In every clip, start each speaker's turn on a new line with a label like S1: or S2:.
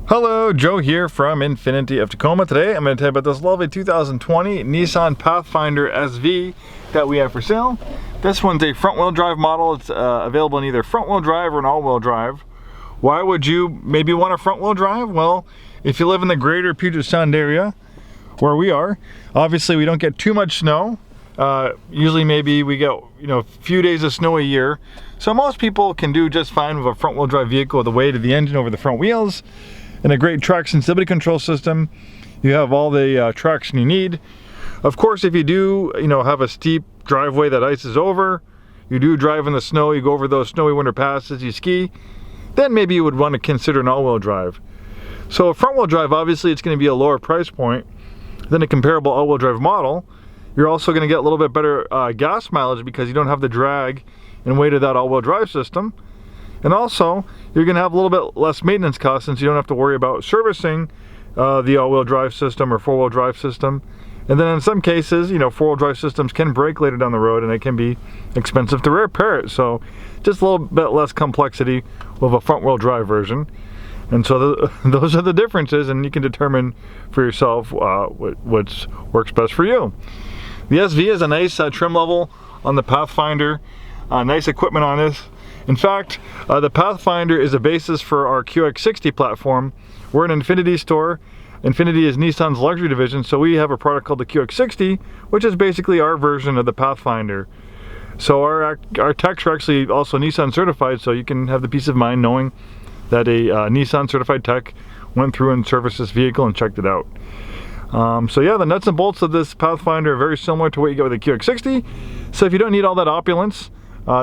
S1: Hello, Joe here from Infiniti of Tacoma. Today I'm going to tell you about this lovely 2020 Nissan Pathfinder SV that we have for sale. This one's a front-wheel drive model. It's available in either front-wheel drive or an all-wheel drive. Why would you maybe want a front-wheel drive? Well, if you live in the greater Puget Sound area, where we are, obviously we don't get too much snow. Usually maybe we get a few days of snow a year. So most people can do just fine with a front-wheel drive vehicle with the weight of the engine over the front wheels and a great traction stability control system. You have all the traction you need. Of course, if you do have a steep driveway that ices over, you do drive in the snow, you go over those snowy winter passes, you ski, then maybe you would want to consider an all-wheel drive. So a front-wheel drive, obviously it's going to be a lower price point than a comparable all-wheel drive model. You're also going to get a little bit better gas mileage because you don't have the drag and weight of that all-wheel drive system. And also, you're going to have a little bit less maintenance costs since you don't have to worry about servicing the all-wheel drive system or four-wheel drive system. And then in some cases, four-wheel drive systems can break later down the road and it can be expensive to repair it. So just a little bit less complexity with a front-wheel drive version. And so those are the differences, and you can determine for yourself what works best for you. The SV is a nice trim level on the Pathfinder. Nice equipment on this. In fact, the Pathfinder is a basis for our QX60 platform. We're an Infiniti store. Infiniti is Nissan's luxury division, so we have a product called the QX60, which is basically our version of the Pathfinder. So our techs are actually also Nissan certified, so you can have the peace of mind knowing that a Nissan certified tech went through and serviced this vehicle and checked it out. So yeah, the nuts and bolts of this Pathfinder are very similar to what you get with the QX60. So if you don't need all that opulence,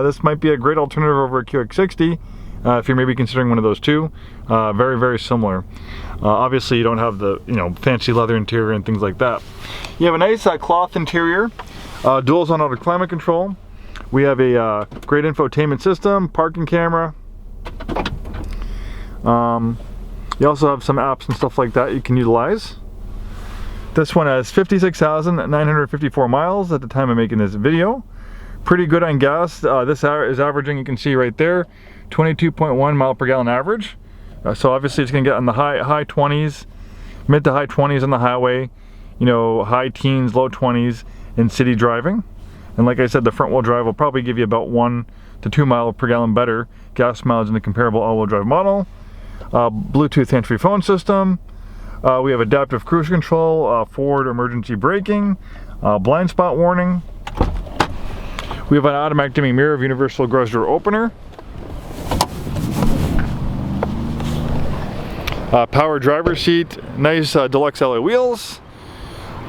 S1: this might be a great alternative over a QX60 if you're maybe considering one of those two. Very, very similar. Obviously, you don't have the fancy leather interior and things like that. You have a nice cloth interior, dual zone auto climate control. We have a great infotainment system, parking camera. You also have some apps and stuff like that you can utilize. This one has 56,954 miles at the time of making this video. Pretty good on gas. This is averaging, you can see right there, 22.1 mile per gallon average. So obviously it's going to get on the high 20s, mid to high 20s on the highway, high teens, low 20s in city driving. And like I said, the front wheel drive will probably give you about 1 to 2 mile per gallon better gas mileage than the comparable all-wheel drive model. Bluetooth hands-free phone system. We have adaptive cruise control, forward emergency braking, blind spot warning. We have an automatic dimming mirror of universal garage door opener. Power driver's seat, nice deluxe alloy wheels.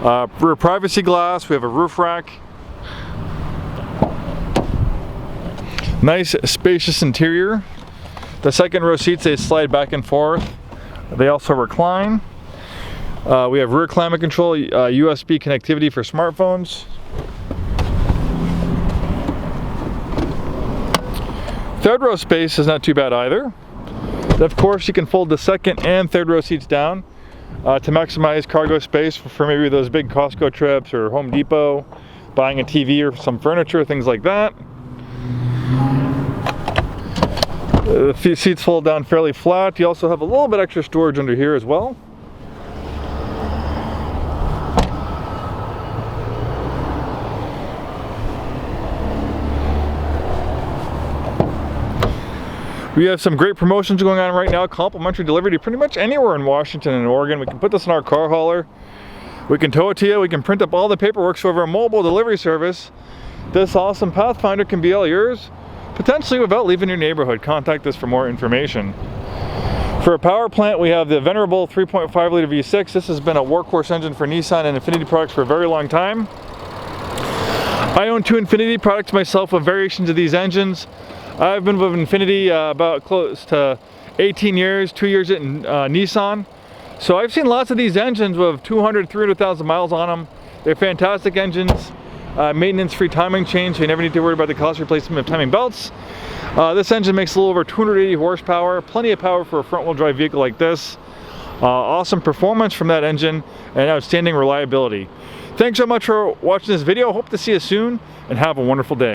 S1: Rear privacy glass, we have a roof rack. Nice spacious interior. The second row seats, they slide back and forth. They also recline. We have rear climate control, USB connectivity for smartphones. Third row space is not too bad either. Of course, you can fold the second and third row seats down to maximize cargo space for maybe those big Costco trips or Home Depot, buying a TV or some furniture, things like that. The seats fold down fairly flat. You also have a little bit extra storage under here as well. We have some great promotions going on right now. Complimentary delivery to pretty much anywhere in Washington and Oregon. We can put this in our car hauler. We can tow it to you. We can print up all the paperwork. So over a mobile delivery service, this awesome Pathfinder can be all yours, potentially without leaving your neighborhood. Contact us for more information. For a power plant, we have the venerable 3.5 liter V6. This has been a workhorse engine for Nissan and Infiniti products for a very long time. I own 2 Infiniti products myself with variations of these engines. I've been with Infiniti about close to 18 years, 2 years at Nissan. So I've seen lots of these engines with 200, 300,000 miles on them. They're fantastic engines, maintenance-free timing chain, so you never need to worry about the cost replacement of timing belts. This engine makes a little over 280 horsepower, plenty of power for a front-wheel drive vehicle like this. Awesome performance from that engine and outstanding reliability. Thanks so much for watching this video. Hope to see you soon and have a wonderful day.